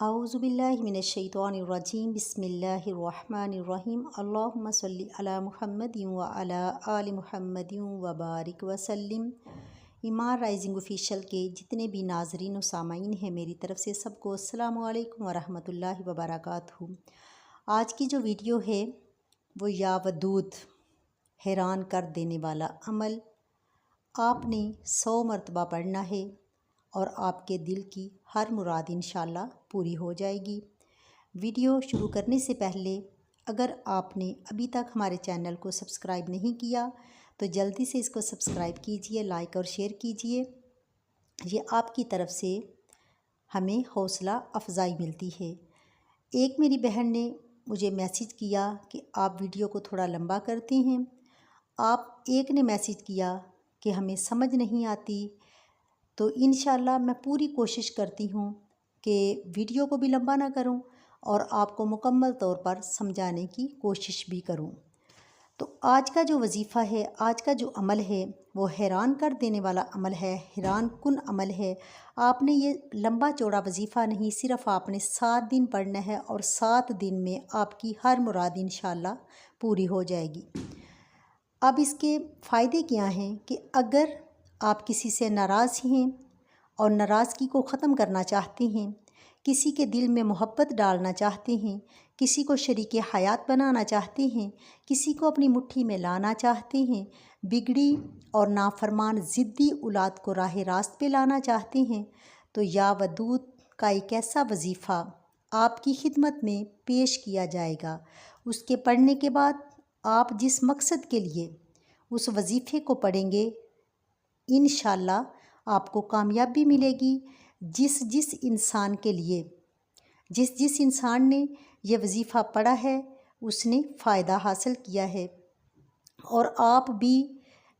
اعوذ باللہ من الشیطان الرجیم بسم اللہ الرحمن الرحیم اللہم صلی علی محمد وعلی آل محمد وبارک وسلم۔ ایمان رائزنگ آفیشیل کے جتنے بھی ناظرین و سامعین ہیں میری طرف سے سب کو السلام علیکم ورحمۃ اللہ وبرکاتہ۔ آج کی جو ویڈیو ہے وہ یا ودود، حیران کر دینے والا عمل آپ نے 100 مرتبہ پڑھنا ہے اور آپ کے دل کی ہر مراد انشاءاللہ پوری ہو جائے گی۔ ویڈیو شروع کرنے سے پہلے اگر آپ نے ابھی تک ہمارے چینل کو سبسکرائب نہیں کیا تو جلدی سے اس کو سبسکرائب کیجئے، لائک اور شیئر کیجئے۔ یہ آپ کی طرف سے ہمیں حوصلہ افزائی ملتی ہے۔ ایک میری بہن نے مجھے میسیج کیا کہ آپ ویڈیو کو تھوڑا لمبا کرتے ہیں۔ ایک نے میسیج کیا کہ ہمیں سمجھ نہیں آتی، تو انشاءاللہ میں پوری کوشش کرتی ہوں کہ ویڈیو کو بھی لمبا نہ کروں اور آپ کو مکمل طور پر سمجھانے کی کوشش بھی کروں۔ تو آج کا جو وظیفہ ہے، آج کا جو عمل ہے وہ حیران کر دینے والا عمل ہے، حیران کن عمل ہے۔ آپ نے یہ لمبا چوڑا وظیفہ نہیں، صرف آپ نے 7 دن پڑھنا ہے اور 7 دن میں آپ کی ہر مراد انشاءاللہ پوری ہو جائے گی۔ اب اس کے فائدے کیا ہیں کہ اگر آپ کسی سے ناراض ہیں اور ناراضگی کو ختم کرنا چاہتے ہیں، کسی کے دل میں محبت ڈالنا چاہتے ہیں، کسی کو شریک حیات بنانا چاہتے ہیں، کسی کو اپنی مٹھی میں لانا چاہتے ہیں، بگڑی اور نافرمان ضدی اولاد کو راہ راست پہ لانا چاہتے ہیں، تو یا ودود کا ایک ایسا وظیفہ آپ کی خدمت میں پیش کیا جائے گا۔ اس کے پڑھنے کے بعد آپ جس مقصد کے لیے اس وظیفے کو پڑھیں گے انشاءاللہ آپ کو کامیابی ملے گی۔ جس انسان کے لیے جس انسان نے یہ وظیفہ پڑھا ہے اس نے فائدہ حاصل کیا ہے، اور آپ بھی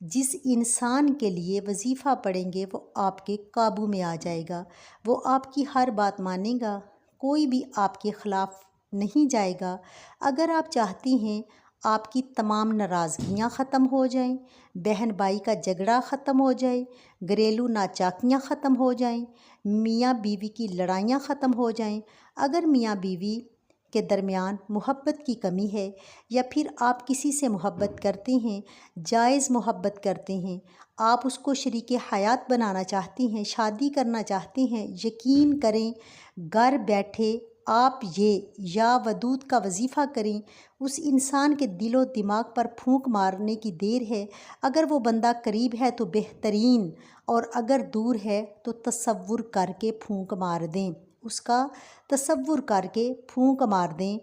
جس انسان کے لیے وظیفہ پڑھیں گے وہ آپ کے قابو میں آ جائے گا، وہ آپ کی ہر بات مانے گا، کوئی بھی آپ کے خلاف نہیں جائے گا۔ اگر آپ چاہتی ہیں آپ کی تمام ناراضگیاں ختم ہو جائیں، بہن بھائی کا جھگڑا ختم ہو جائے، گھریلو ناچاکیاں ختم ہو جائیں، میاں بیوی کی لڑائیاں ختم ہو جائیں، اگر میاں بیوی کے درمیان محبت کی کمی ہے یا پھر آپ کسی سے محبت کرتے ہیں، جائز محبت کرتے ہیں، آپ اس کو شریک حیات بنانا چاہتے ہیں، شادی کرنا چاہتے ہیں، یقین کریں گھر بیٹھے آپ یہ یا ودود کا وظیفہ کریں، اس انسان کے دل و دماغ پر پھونک مارنے کی دیر ہے۔ اگر وہ بندہ قریب ہے تو بہترین، اور اگر دور ہے تو تصور کر کے پھونک مار دیں، اس کا تصور کر کے پھونک مار دیں،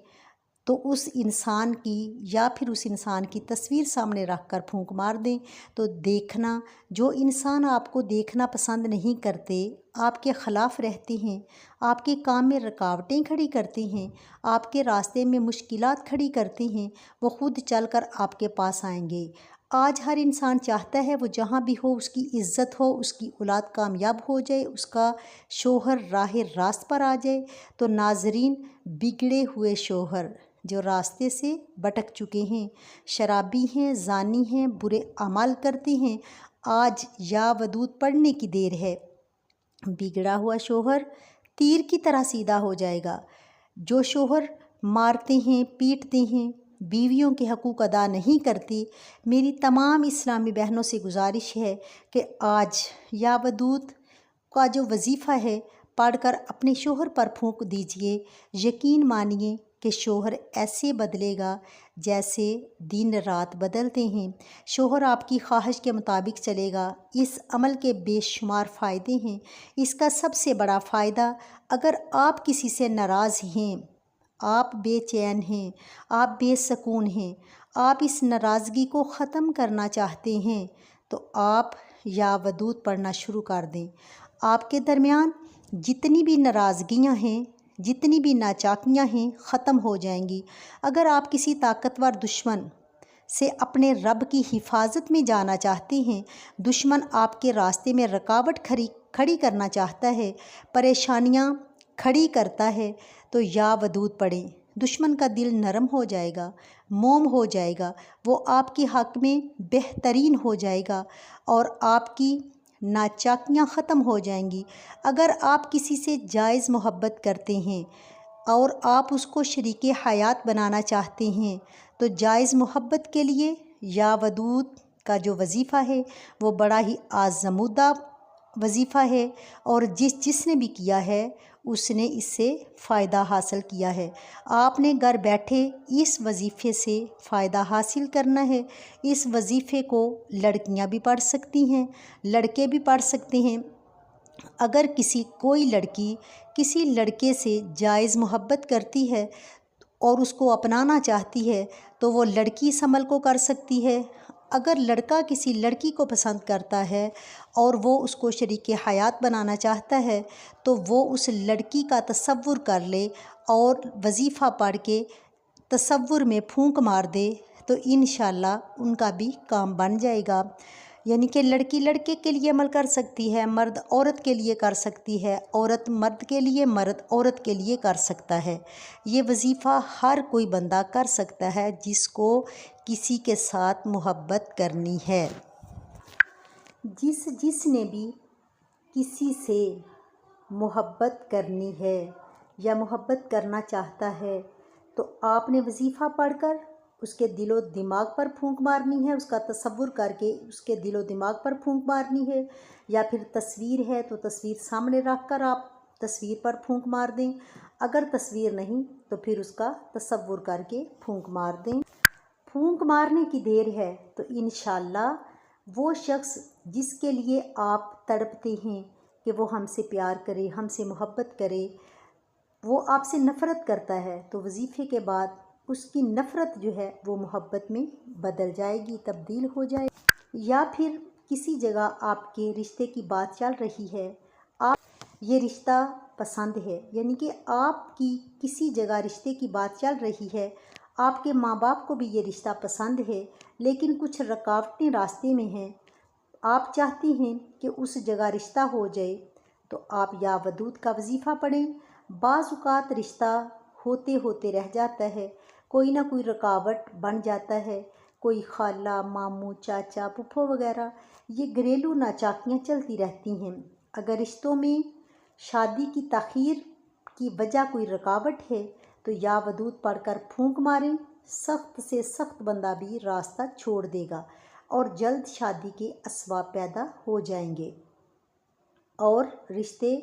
تو اس انسان کی یا پھر اس انسان کی تصویر سامنے رکھ کر پھونک مار دیں تو دیکھنا، جو انسان آپ کو دیکھنا پسند نہیں کرتے، آپ کے خلاف رہتے ہیں، آپ کے کام میں رکاوٹیں کھڑی کرتے ہیں، آپ کے راستے میں مشکلات کھڑی کرتے ہیں، وہ خود چل کر آپ کے پاس آئیں گے۔ آج ہر انسان چاہتا ہے وہ جہاں بھی ہو اس کی عزت ہو، اس کی اولاد کامیاب ہو جائے، اس کا شوہر راہ راست پر آ جائے۔ تو ناظرین، بگڑے ہوئے شوہر جو راستے سے بھٹک چکے ہیں، شرابی ہیں، زانی ہیں، برے اعمال کرتے ہیں، آج یا ودود پڑھنے کی دیر ہے۔ بگڑا ہوا شوہر تیر کی طرح سیدھا ہو جائے گا۔ جو شوہر مارتے ہیں، پیٹتے ہیں، بیویوں کے حقوق ادا نہیں کرتی، میری تمام اسلامی بہنوں سے گزارش ہے کہ آج یا ودود کا جو وظیفہ ہے پڑھ کر اپنے شوہر پر پھونک دیجئے۔ یقین مانیے کہ شوہر ایسے بدلے گا جیسے دن رات بدلتے ہیں۔ شوہر آپ کی خواہش کے مطابق چلے گا۔ اس عمل کے بے شمار فائدے ہیں۔ اس کا سب سے بڑا فائدہ، اگر آپ کسی سے ناراض ہیں، آپ بے چین ہیں، آپ بے سکون ہیں، آپ اس ناراضگی کو ختم کرنا چاہتے ہیں، تو آپ یا ودود پڑھنا شروع کر دیں۔ آپ کے درمیان جتنی بھی ناراضگیاں ہیں، جتنی بھی ناچاکیاں ہیں، ختم ہو جائیں گی۔ اگر آپ کسی طاقتور دشمن سے اپنے رب کی حفاظت میں جانا چاہتے ہیں، دشمن آپ کے راستے میں رکاوٹ کھڑی کرنا چاہتا ہے، پریشانیاں کھڑی کرتا ہے، تو یا ودود پڑھیں۔ دشمن کا دل نرم ہو جائے گا، موم ہو جائے گا، وہ آپ کے حق میں بہترین ہو جائے گا، اور آپ کی ناچاکیاں ختم ہو جائیں گی۔ اگر آپ کسی سے جائز محبت کرتے ہیں اور آپ اس کو شریک حیات بنانا چاہتے ہیں تو جائز محبت کے لیے یا ودود کا جو وظیفہ ہے وہ بڑا ہی آزمودہ وظیفہ ہے، اور جس نے بھی کیا ہے اس نے اس سے فائدہ حاصل کیا ہے۔ آپ نے گھر بیٹھے اس وظیفے سے فائدہ حاصل کرنا ہے۔ اس وظیفے کو لڑکیاں بھی پڑھ سکتی ہیں، لڑکے بھی پڑھ سکتے ہیں۔ اگر کوئی لڑکی کسی لڑکے سے جائز محبت کرتی ہے اور اس کو اپنانا چاہتی ہے تو وہ لڑکی اس عمل کو کر سکتی ہے۔ اگر لڑکا کسی لڑکی کو پسند کرتا ہے اور وہ اس کو شریک حیات بنانا چاہتا ہے تو وہ اس لڑکی کا تصور کر لے اور وظیفہ پڑھ کے تصور میں پھونک مار دے تو انشاءاللہ ان کا بھی کام بن جائے گا۔ یعنی کہ لڑکی لڑکے کے لیے عمل کر سکتی ہے، مرد عورت کے لیے کر سکتی ہے، عورت مرد کے لیے، مرد عورت کے لیے کر سکتا ہے۔ یہ وظیفہ ہر کوئی بندہ کر سکتا ہے جس کو کسی کے ساتھ محبت کرنی ہے۔ جس نے بھی کسی سے محبت کرنی ہے یا محبت کرنا چاہتا ہے تو آپ نے وظیفہ پڑھ کر اس کے دل و دماغ پر پھونک مارنی ہے، اس کا تصور کر کے اس کے دل و دماغ پر پھونک مارنی ہے، یا پھر تصویر ہے تو تصویر سامنے رکھ کر آپ تصویر پر پھونک مار دیں۔ اگر تصویر نہیں تو پھر اس کا تصور کر کے پھونک مار دیں۔ پھونک مارنے کی دیر ہے تو انشاءاللہ وہ شخص جس کے لیے آپ تڑپتے ہیں کہ وہ ہم سے پیار کرے، ہم سے محبت کرے، وہ آپ سے نفرت کرتا ہے تو وظیفے کے بعد اس کی نفرت جو ہے وہ محبت میں بدل جائے گی، تبدیل ہو جائے گی۔ یا پھر کسی جگہ آپ کے رشتے کی بات چل رہی ہے، آپ یہ رشتہ پسند ہے، یعنی کہ آپ کی کسی جگہ رشتے کی بات چل رہی ہے، آپ کے ماں باپ کو بھی یہ رشتہ پسند ہے لیکن کچھ رکاوٹیں راستے میں ہیں، آپ چاہتی ہیں کہ اس جگہ رشتہ ہو جائے تو آپ یا ودود کا وظیفہ پڑھیں۔ بعض اوقات رشتہ ہوتے ہوتے رہ جاتا ہے، کوئی نہ کوئی رکاوٹ بن جاتا ہے، کوئی خالہ، ماموں، چاچا، پھپھو وغیرہ، یہ گھریلو ناچاکیاں چلتی رہتی ہیں۔ اگر رشتوں میں شادی کی تاخیر کی وجہ کوئی رکاوٹ ہے تو یا ودود پڑھ کر پھونک ماریں، سخت سے سخت بندہ بھی راستہ چھوڑ دے گا اور جلد شادی کے اسباب پیدا ہو جائیں گے اور رشتے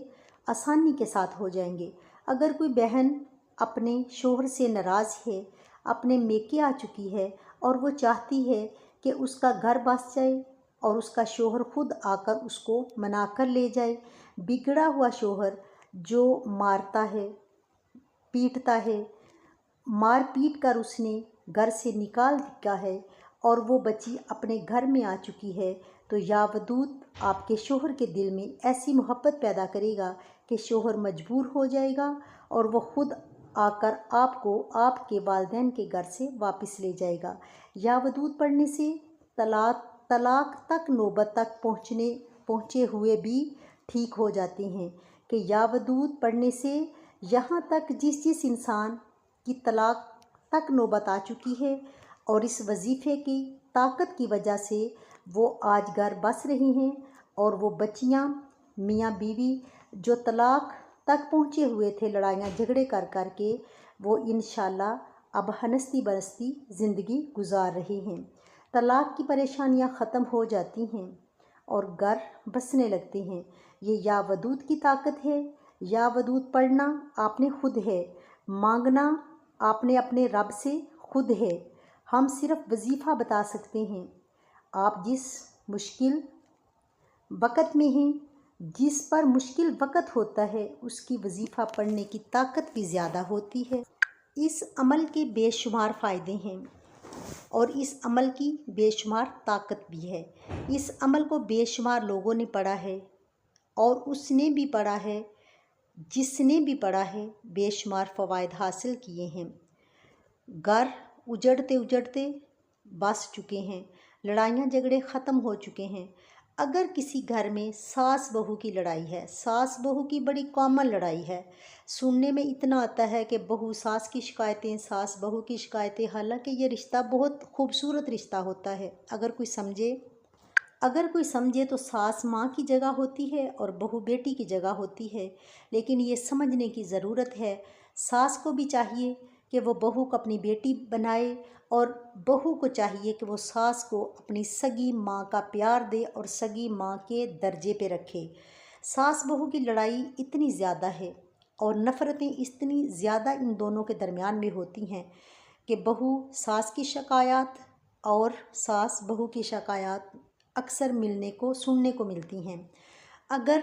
آسانی کے ساتھ ہو جائیں گے۔ اگر کوئی بہن اپنے شوہر سے ناراض ہے، اپنے میکے آ چکی ہے اور وہ چاہتی ہے کہ اس کا گھر بس جائے اور اس کا شوہر خود آ کر اس کو منا کر لے جائے، بگڑا ہوا شوہر جو مارتا ہے، پیٹتا ہے، مار پیٹ کر اس نے گھر سے نکال دیا ہے اور وہ بچی اپنے گھر میں آ چکی ہے تو یا ودود آپ کے شوہر کے دل میں ایسی محبت پیدا کرے گا کہ شوہر مجبور ہو جائے گا اور وہ خود آ کر آپ کو آپ کے والدین کے گھر سے واپس لے جائے گا۔ یا ودود پڑھنے سے طلاق تک نوبت تک پہنچے ہوئے بھی ٹھیک ہو جاتے ہیں کہ یا ودود پڑھنے سے یہاں تک جس انسان کی طلاق تک نوبت آ چکی ہے اور اس وظیفے کی طاقت کی وجہ سے وہ آج گھر بس رہے ہیں اور وہ بچیاں، میاں بیوی جو طلاق تک پہنچے ہوئے تھے لڑائیاں جھگڑے کر کر کے، وہ انشاءاللہ اب ہنستی برستی زندگی گزار رہے ہیں۔ طلاق کی پریشانیاں ختم ہو جاتی ہیں اور گھر بسنے لگتے ہیں۔ یہ یا ودود کی طاقت ہے۔ یا ودود پڑھنا آپ نے خود ہے، مانگنا آپ نے اپنے رب سے خود ہے۔ ہم صرف وظیفہ بتا سکتے ہیں۔ آپ جس مشکل وقت میں ہیں، جس پر مشکل وقت ہوتا ہے، اس کی وظیفہ پڑھنے کی طاقت بھی زیادہ ہوتی ہے۔ اس عمل کے بے شمار فائدے ہیں اور اس عمل کی بے شمار طاقت بھی ہے۔ اس عمل کو بے شمار لوگوں نے پڑھا ہے اور اس نے بھی پڑھا ہے، جس نے بھی پڑھا ہے بے شمار فوائد حاصل کیے ہیں۔ گھر اجڑتے اجڑتے بس چکے ہیں، لڑائیاں جھگڑے ختم ہو چکے ہیں۔ اگر کسی گھر میں ساس بہو کی لڑائی ہے، ساس بہو کی بڑی کامن لڑائی ہے، سننے میں اتنا آتا ہے کہ بہو ساس کی شکایتیں، ساس بہو کی شکایتیں، حالانکہ یہ رشتہ بہت خوبصورت رشتہ ہوتا ہے اگر کوئی سمجھے اگر کوئی سمجھے تو ساس ماں کی جگہ ہوتی ہے اور بہو بیٹی کی جگہ ہوتی ہے، لیکن یہ سمجھنے کی ضرورت ہے ساس کو بھی چاہیے کہ وہ بہو کو اپنی بیٹی بنائے، اور بہو کو چاہیے کہ وہ ساس کو اپنی سگی ماں کا پیار دے اور سگی ماں کے درجے پہ رکھے۔ ساس بہو کی لڑائی اتنی زیادہ ہے اور نفرتیں اتنی زیادہ ان دونوں کے درمیان میں ہوتی ہیں کہ بہو ساس کی شکایات اور ساس بہو کی شکایات اکثر سننے کو ملتی ہیں۔ اگر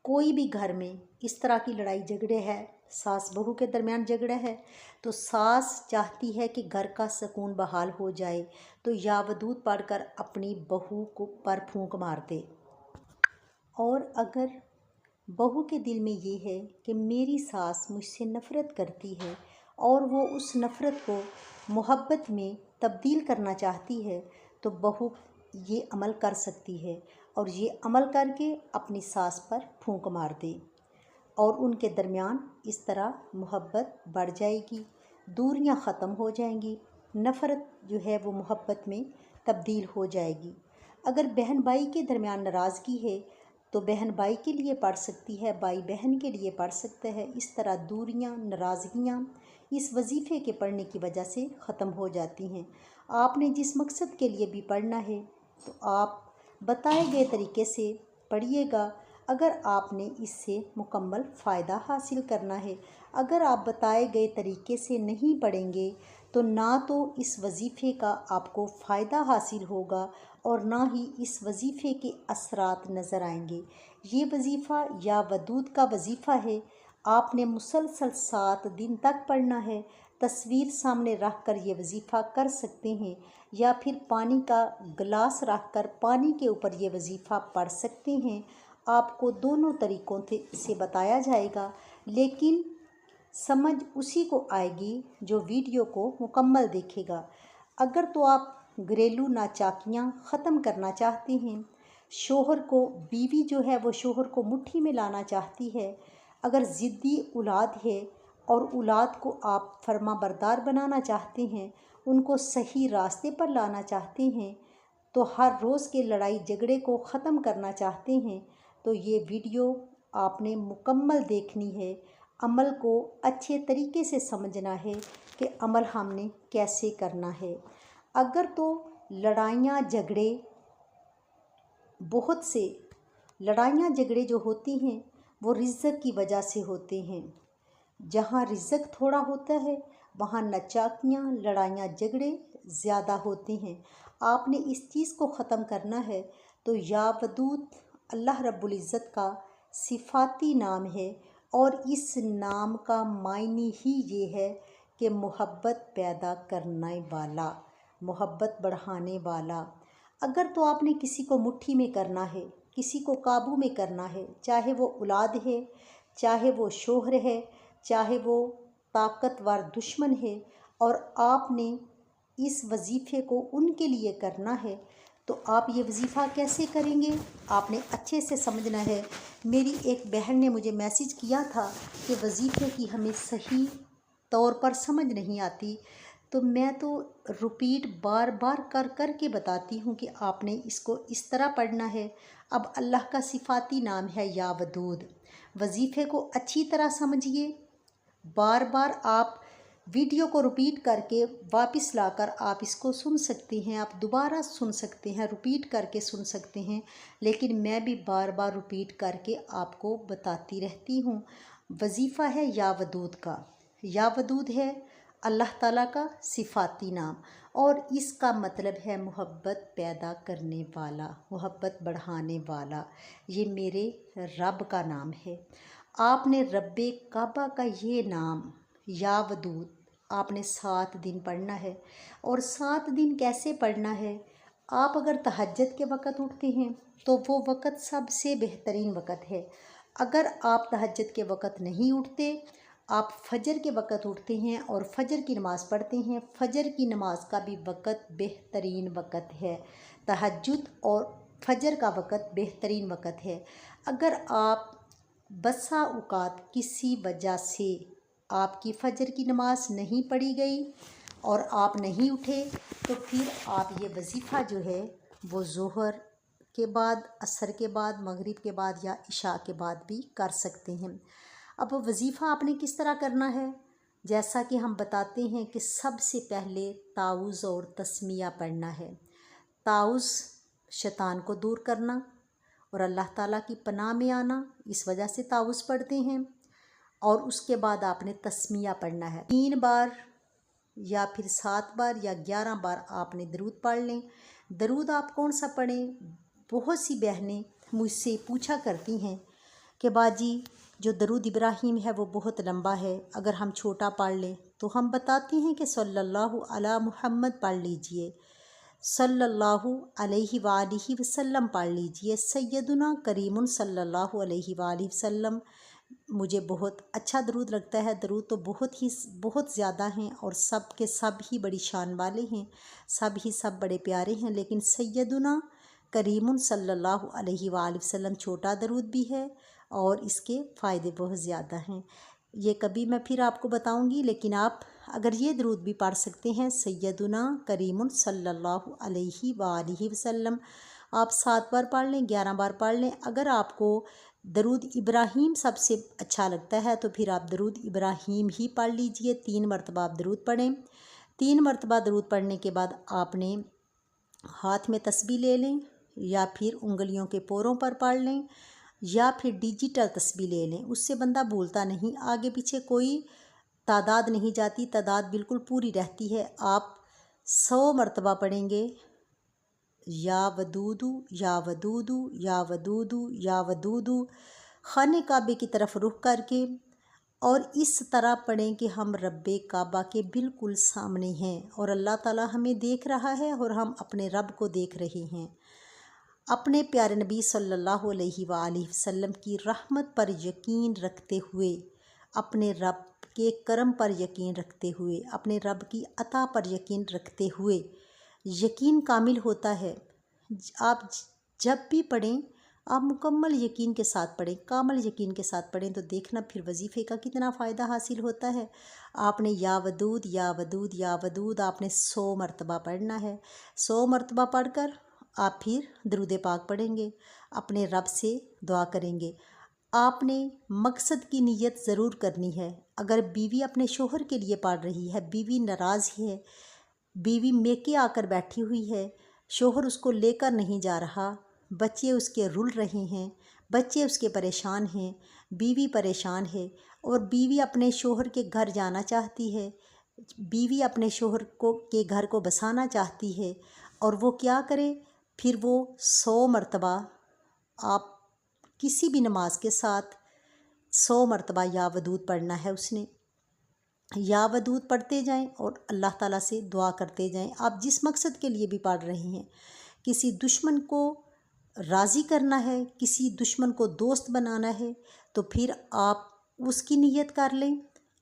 کوئی بھی گھر میں اس طرح کی لڑائی جھگڑے ہے، ساس بہو کے درمیان جھگڑا ہے، تو ساس چاہتی ہے کہ گھر کا سکون بحال ہو جائے تو یا ودود پڑھ کر اپنی بہو کو پر پھونک مار دے۔ اور اگر بہو کے دل میں یہ ہے کہ میری ساس مجھ سے نفرت کرتی ہے اور وہ اس نفرت کو محبت میں تبدیل کرنا چاہتی ہے، تو بہو یہ عمل کر سکتی ہے اور یہ عمل کر کے اپنی ساس پر پھونک مار دے، اور ان کے درمیان اس طرح محبت بڑھ جائے گی، دوریاں ختم ہو جائیں گی، نفرت جو ہے وہ محبت میں تبدیل ہو جائے گی۔ اگر بہن بھائی کے درمیان ناراضگی ہے تو بہن بھائی کے لیے پڑھ سکتی ہے، بھائی بہن کے لیے پڑھ سکتا ہے۔ اس طرح دوریاں، ناراضگیاں اس وظیفے کے پڑھنے کی وجہ سے ختم ہو جاتی ہیں۔ آپ نے جس مقصد کے لیے بھی پڑھنا ہے تو آپ بتائے گئے طریقے سے پڑھیے گا، اگر آپ نے اس سے مکمل فائدہ حاصل کرنا ہے۔ اگر آپ بتائے گئے طریقے سے نہیں پڑھیں گے تو نہ تو اس وظیفے کا آپ کو فائدہ حاصل ہوگا اور نہ ہی اس وظیفے کے اثرات نظر آئیں گے۔ یہ وظیفہ یا ودود کا وظیفہ ہے، آپ نے مسلسل 7 دن تک پڑھنا ہے۔ تصویر سامنے رکھ کر یہ وظیفہ کر سکتے ہیں، یا پھر پانی کا گلاس رکھ کر پانی کے اوپر یہ وظیفہ پڑھ سکتے ہیں۔ آپ کو دونوں طریقوں سے بتایا جائے گا، لیکن سمجھ اسی کو آئے گی جو ویڈیو کو مکمل دیکھے گا۔ اگر تو آپ گھریلو ناچاکیاں ختم کرنا چاہتے ہیں، شوہر کو بیوی جو ہے وہ شوہر کو مٹھی میں لانا چاہتی ہے، اگر ضدی اولاد ہے اور اولاد کو آپ فرما بردار بنانا چاہتے ہیں، ان کو صحیح راستے پر لانا چاہتے ہیں، تو ہر روز کے لڑائی جھگڑے کو ختم کرنا چاہتے ہیں، تو یہ ویڈیو آپ نے مکمل دیکھنی ہے۔ عمل کو اچھے طریقے سے سمجھنا ہے کہ عمل ہم نے کیسے کرنا ہے۔ اگر تو لڑائیاں جھگڑے بہت سے لڑائیاں جھگڑے جو ہوتی ہیں وہ رزق کی وجہ سے ہوتے ہیں، جہاں رزق تھوڑا ہوتا ہے وہاں نچاکیاں، لڑائیاں جھگڑے زیادہ ہوتے ہیں۔ آپ نے اس چیز کو ختم کرنا ہے تو یا ودود اللہ رب العزت کا صفاتی نام ہے، اور اس نام کا معنی ہی یہ ہے کہ محبت پیدا کرنے والا، محبت بڑھانے والا۔ اگر تو آپ نے کسی کو مٹھی میں کرنا ہے، کسی کو قابو میں کرنا ہے، چاہے وہ اولاد ہے، چاہے وہ شوہر ہے، چاہے وہ طاقتور دشمن ہے، اور آپ نے اس وظیفے کو ان کے لیے کرنا ہے، تو آپ یہ وظیفہ کیسے کریں گے؟ آپ نے اچھے سے سمجھنا ہے۔ میری ایک بہن نے مجھے میسیج کیا تھا کہ وظیفے کی ہمیں صحیح طور پر سمجھ نہیں آتی، تو میں تو رپیٹ بار بار کر کے بتاتی ہوں کہ آپ نے اس کو اس طرح پڑھنا ہے۔ اب اللہ کا صفاتی نام ہے یا ودود۔ وظیفے کو اچھی طرح سمجھیے، بار بار آپ ویڈیو کو رپیٹ کر کے واپس لا کر آپ اس کو سن سکتے ہیں، آپ دوبارہ سن سکتے ہیں، رپیٹ کر کے سن سکتے ہیں، لیکن میں بھی بار بار رپیٹ کر کے آپ کو بتاتی رہتی ہوں۔ وظیفہ ہے یا ودود کا، یا ودود ہے اللہ تعالیٰ کا صفاتی نام، اور اس کا مطلب ہے محبت پیدا کرنے والا، محبت بڑھانے والا۔ یہ میرے رب کا نام ہے۔ آپ نے رب کعبہ کا یہ نام یا ودود آپ نے 7 دن پڑھنا ہے، اور 7 دن کیسے پڑھنا ہے؟ آپ اگر تہجد کے وقت اٹھتے ہیں تو وہ وقت سب سے بہترین وقت ہے۔ اگر آپ تہجد کے وقت نہیں اٹھتے، آپ فجر کے وقت اٹھتے ہیں اور فجر کی نماز پڑھتے ہیں، فجر کی نماز کا بھی وقت بہترین وقت ہے۔ تہجد اور فجر کا وقت بہترین وقت ہے۔ اگر آپ بسا اوقات کسی وجہ سے آپ کی فجر کی نماز نہیں پڑھی گئی اور آپ نہیں اٹھے، تو پھر آپ یہ وظیفہ جو ہے وہ ظہر کے بعد، عصر کے بعد، مغرب کے بعد یا عشاء کے بعد بھی کر سکتے ہیں۔ اب وظیفہ آپ نے کس طرح کرنا ہے؟ جیسا کہ ہم بتاتے ہیں کہ سب سے پہلے تعوذ اور تسمیہ پڑھنا ہے۔ تعوذ شیطان کو دور کرنا اور اللہ تعالیٰ کی پناہ میں آنا، اس وجہ سے تعوذ پڑھتے ہیں۔ اور اس کے بعد آپ نے تسمیہ پڑھنا ہے، 3 بار یا پھر 7 بار یا 11 بار آپ نے درود پڑھ لیں۔ درود آپ کون سا پڑھیں؟ بہت سی بہنیں مجھ سے پوچھا کرتی ہیں کہ باجی جو درود ابراہیم ہے وہ بہت لمبا ہے، اگر ہم چھوٹا پڑھ لیں تو ہم بتاتے ہیں کہ صلی اللہ علی محمد پڑھ لیجئے، صلی اللہ علیہ وآلہ وسلم پڑھ لیجئے، سیدنا کریم صلی اللہ علیہ وآلہ وسلم۔ مجھے بہت اچھا درود لگتا ہے، درود تو بہت زیادہ ہیں اور سب کے سب ہی بڑی شان والے ہیں، سب بڑے پیارے ہیں، لیکن سیدنا کریم صلی اللہ علیہ وآلہ وسلم چھوٹا درود بھی ہے اور اس کے فائدے بہت زیادہ ہیں۔ یہ کبھی میں پھر آپ کو بتاؤں گی، لیکن آپ اگر یہ درود بھی پڑھ سکتے ہیں، سیدنا کریم صلی اللہ علیہ وآلہ وسلم، آپ 7 بار پڑھ لیں، 11 بار پڑھ لیں۔ اگر آپ کو درود ابراہیم سب سے اچھا لگتا ہے تو پھر آپ درود ابراہیم ہی پڑھ لیجئے، 3 مرتبہ آپ درود پڑھیں۔ 3 مرتبہ درود پڑھنے کے بعد آپ نے ہاتھ میں تسبیح لے لیں یا پھر انگلیوں کے پوروں پر پڑھ لیں یا پھر ڈیجیٹل تسبیح لے لیں، اس سے بندہ بھولتا نہیں، آگے پیچھے کوئی تعداد نہیں جاتی، تعداد بالکل پوری رہتی ہے۔ آپ 100 مرتبہ پڑھیں گے، یا ودودو یا ودودو یا ودودو یا ودودو، خانہ کعبے کی طرف رخ کر کے، اور اس طرح پڑھیں کہ ہم رب کعبہ کے بالکل سامنے ہیں اور اللہ تعالیٰ ہمیں دیکھ رہا ہے اور ہم اپنے رب کو دیکھ رہے ہیں۔ اپنے پیارے نبی صلی اللہ علیہ وآلہ وسلم کی رحمت پر یقین رکھتے ہوئے، اپنے رب کے کرم پر یقین رکھتے ہوئے، اپنے رب کی عطا پر یقین رکھتے ہوئے، یقین کامل ہوتا ہے۔ آپ جب بھی پڑھیں آپ مکمل یقین کے ساتھ پڑھیں، کامل یقین کے ساتھ پڑھیں، تو دیکھنا پھر وظیفے کا کتنا فائدہ حاصل ہوتا ہے۔ آپ نے یا ودود یا ودود یا ودود آپ نے 100 مرتبہ پڑھنا ہے۔ 100 مرتبہ پڑھ کر آپ پھر درود پاک پڑھیں گے، اپنے رب سے دعا کریں گے۔ آپ نے مقصد کی نیت ضرور کرنی ہے۔ اگر بیوی اپنے شوہر کے لیے پڑھ رہی ہے، بیوی ناراض ہے، بیوی میکے آ کر بیٹھی ہوئی ہے، شوہر اس کو لے کر نہیں جا رہا، بچے اس کے رل رہے ہیں، بچے اس کے پریشان ہیں، بیوی پریشان ہے اور بیوی اپنے شوہر کے گھر جانا چاہتی ہے، بیوی اپنے شوہر کے گھر کو بسانا چاہتی ہے، اور وہ کیا کرے؟ پھر وہ 100 مرتبہ آپ کسی بھی نماز کے ساتھ 100 مرتبہ یا ودود پڑھنا ہے اس نے۔ یا ودود پڑھتے جائیں اور اللہ تعالیٰ سے دعا کرتے جائیں۔ آپ جس مقصد کے لیے بھی پڑھ رہے ہیں، کسی دشمن کو راضی کرنا ہے، کسی دشمن کو دوست بنانا ہے، تو پھر آپ اس کی نیت کر لیں۔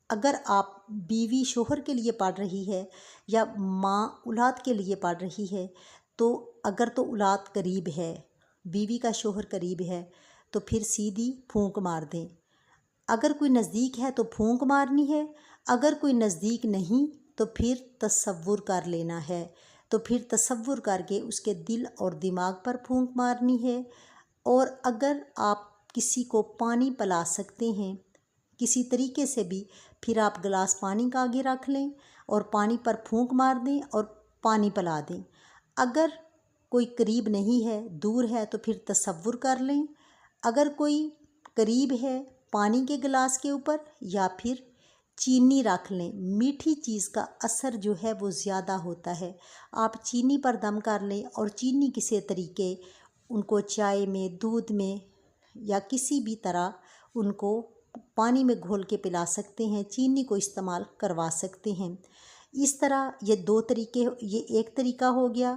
اگر آپ بیوی شوہر کے لیے پڑھ رہی ہے یا ماں اولاد کے لیے پڑھ رہی ہے، تو اگر تو اولاد قریب ہے، بیوی کا شوہر قریب ہے، تو پھر سیدھی پھونک مار دیں۔ اگر کوئی نزدیک ہے تو پھونک مارنی ہے، اگر کوئی نزدیک نہیں تو پھر تصور کر لینا ہے، تو پھر تصور کر کے اس کے دل اور دماغ پر پھونک مارنی ہے۔ اور اگر آپ کسی کو پانی پلا سکتے ہیں کسی طریقے سے بھی، پھر آپ گلاس پانی کا آگے رکھ لیں اور پانی پر پھونک مار دیں اور پانی پلا دیں۔ اگر کوئی قریب نہیں ہے، دور ہے، تو پھر تصور کر لیں۔ اگر کوئی قریب ہے، پانی کے گلاس کے اوپر یا پھر چینی رکھ لیں۔ میٹھی چیز کا اثر جو ہے وہ زیادہ ہوتا ہے، آپ چینی پر دم کر لیں اور چینی کسی طریقے ان کو چائے میں، دودھ میں یا کسی بھی طرح ان کو پانی میں گھول کے پلا سکتے ہیں، چینی کو استعمال کروا سکتے ہیں۔ اس طرح یہ ایک طریقہ ہو گیا۔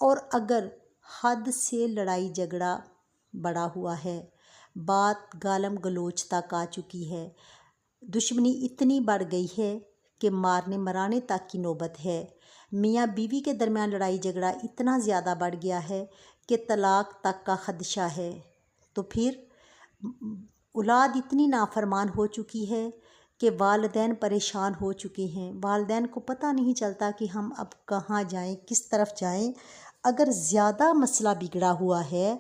اور اگر حد سے لڑائی جھگڑا بڑا ہوا ہے، بات گالم گلوچ تک آ چکی ہے، دشمنی اتنی بڑھ گئی ہے کہ مارنے مرانے تک کی نوبت ہے، میاں بیوی کے درمیان لڑائی جھگڑا اتنا زیادہ بڑھ گیا ہے کہ طلاق تک کا خدشہ ہے، تو پھر اولاد اتنی نافرمان ہو چکی ہے کہ والدین پریشان ہو چکے ہیں، والدین کو پتہ نہیں چلتا کہ ہم اب کہاں جائیں، کس طرف جائیں۔ اگر زیادہ مسئلہ بگڑا ہوا ہے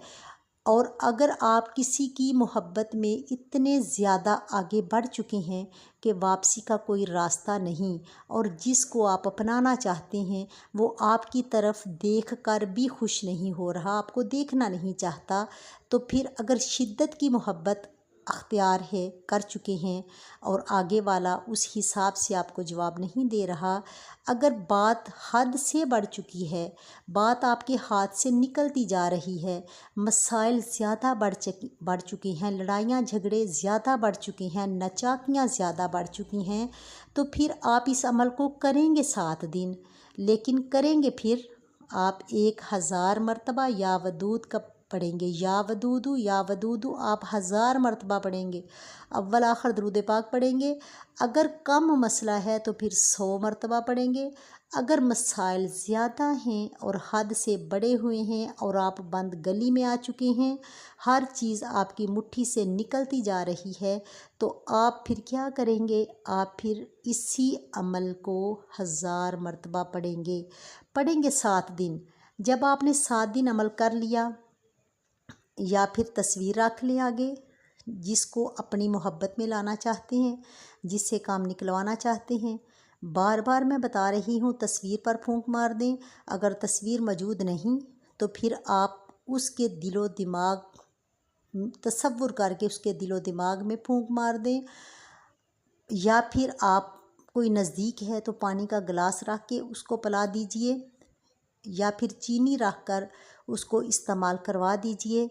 اور اگر آپ کسی کی محبت میں اتنے زیادہ آگے بڑھ چکے ہیں کہ واپسی کا کوئی راستہ نہیں، اور جس کو آپ اپنانا چاہتے ہیں وہ آپ کی طرف دیکھ کر بھی خوش نہیں ہو رہا، آپ کو دیکھنا نہیں چاہتا، تو پھر اگر شدت کی محبت اختیار ہے کر چکے ہیں اور آگے والا اس حساب سے آپ کو جواب نہیں دے رہا، اگر بات حد سے بڑھ چکی ہے، بات آپ کے ہاتھ سے نکلتی جا رہی ہے، مسائل زیادہ بڑھ چکی ہیں، لڑائیاں جھگڑے زیادہ بڑھ چکے ہیں، نچاکیاں زیادہ بڑھ چکی ہیں، تو پھر آپ اس عمل کو کریں گے 7 دن، لیکن کریں گے پھر آپ 1000 مرتبہ یا ودود کا پڑھیں گے، یا ودودو آپ 1000 مرتبہ پڑھیں گے، اول آخر درود پاک پڑھیں گے۔ اگر کم مسئلہ ہے تو پھر 100 مرتبہ پڑھیں گے۔ اگر مسائل زیادہ ہیں اور حد سے بڑے ہوئے ہیں اور آپ بند گلی میں آ چکے ہیں، ہر چیز آپ کی مٹھی سے نکلتی جا رہی ہے، تو آپ پھر کیا کریں گے؟ آپ پھر اسی عمل کو 1000 مرتبہ پڑھیں گے 7 دن۔ جب آپ نے 7 دن عمل کر لیا، یا پھر تصویر رکھ لیں آگے، جس کو اپنی محبت میں لانا چاہتے ہیں، جس سے کام نکلوانا چاہتے ہیں، بار بار میں بتا رہی ہوں تصویر پر پھونک مار دیں۔ اگر تصویر موجود نہیں تو پھر آپ اس کے دل و دماغ تصور کر کے اس کے دل و دماغ میں پھونک مار دیں، یا پھر آپ کوئی نزدیک ہے تو پانی کا گلاس رکھ کے اس کو پلا دیجئے، یا پھر چینی رکھ کر اس کو استعمال کروا دیجئے۔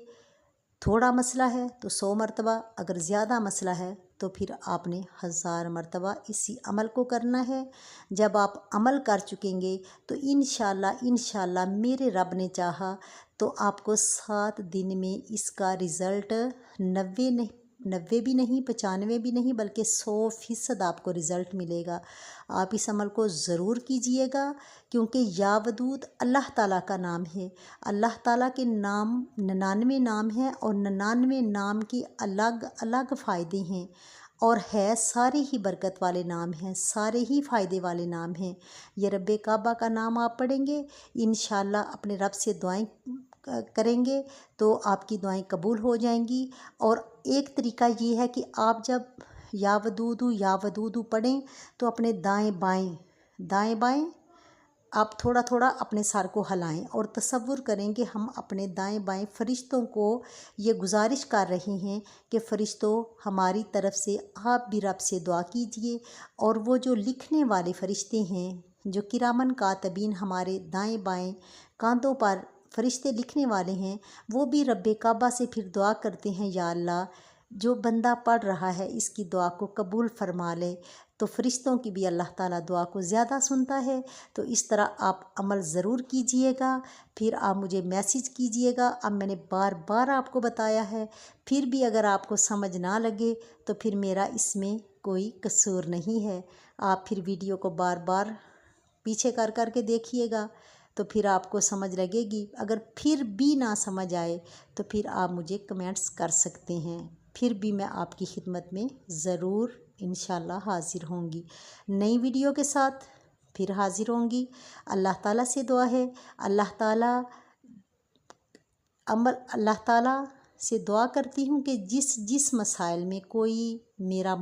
تھوڑا مسئلہ ہے تو 100 مرتبہ، اگر زیادہ مسئلہ ہے تو پھر آپ نے 1000 مرتبہ اسی عمل کو کرنا ہے۔ جب آپ عمل کر چکیں گے تو انشاءاللہ میرے رب نے چاہا تو آپ کو 7 دن میں اس کا رزلٹ 90 بھی نہیں، 95 بھی نہیں، بلکہ 100% آپ کو رزلٹ ملے گا۔ آپ اس عمل کو ضرور کیجئے گا، کیونکہ یا ودود اللہ تعالیٰ کا نام ہے۔ اللہ تعالیٰ کے نام 99 نام ہیں، اور 99 نام کے الگ الگ فائدے ہیں، اور سارے ہی برکت والے نام ہیں، سارے ہی فائدے والے نام ہیں۔ یہ رب کعبہ کا نام آپ پڑھیں گے، انشاءاللہ اپنے رب سے دعائیں کریں گے تو آپ کی دعائیں قبول ہو جائیں گی۔ اور ایک طریقہ یہ ہے کہ آپ جب یا ودودو پڑھیں تو اپنے دائیں بائیں آپ تھوڑا تھوڑا اپنے سر کو ہلائیں، اور تصور کریں کہ ہم اپنے دائیں بائیں فرشتوں کو یہ گزارش کر رہے ہیں کہ فرشتوں ہماری طرف سے آپ بھی رب سے دعا کیجئے، اور وہ جو لکھنے والے فرشتے ہیں، جو کرامن کاتبین ہمارے دائیں بائیں کاندھوں پر فرشتے لکھنے والے ہیں، وہ بھی رب کعبہ سے پھر دعا کرتے ہیں، یا اللہ جو بندہ پڑھ رہا ہے اس کی دعا کو قبول فرما لے۔ تو فرشتوں کی بھی اللہ تعالیٰ دعا کو زیادہ سنتا ہے۔ تو اس طرح آپ عمل ضرور کیجئے گا، پھر آپ مجھے میسیج کیجئے گا۔ اب میں نے بار بار آپ کو بتایا ہے، پھر بھی اگر آپ کو سمجھ نہ لگے تو پھر میرا اس میں کوئی قصور نہیں ہے۔ آپ پھر ویڈیو کو بار بار پیچھے کر کے دیکھیے گا تو پھر آپ کو سمجھ لگے گی۔ اگر پھر بھی نہ سمجھ آئے تو پھر آپ مجھے کمنٹس کر سکتے ہیں، پھر بھی میں آپ کی خدمت میں ضرور انشاءاللہ حاضر ہوں گی، نئی ویڈیو کے ساتھ پھر حاضر ہوں گی۔ اللہ تعالیٰ سے دعا ہے، اللہ تعالیٰ سے دعا کرتی ہوں کہ جس مسائل میں کوئی میرا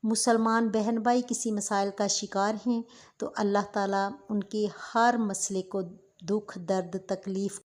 مسلمان بہن بھائی کسی مسائل کا شکار ہیں، تو اللہ تعالیٰ ان کے ہر مسئلے کو، دکھ درد تکلیف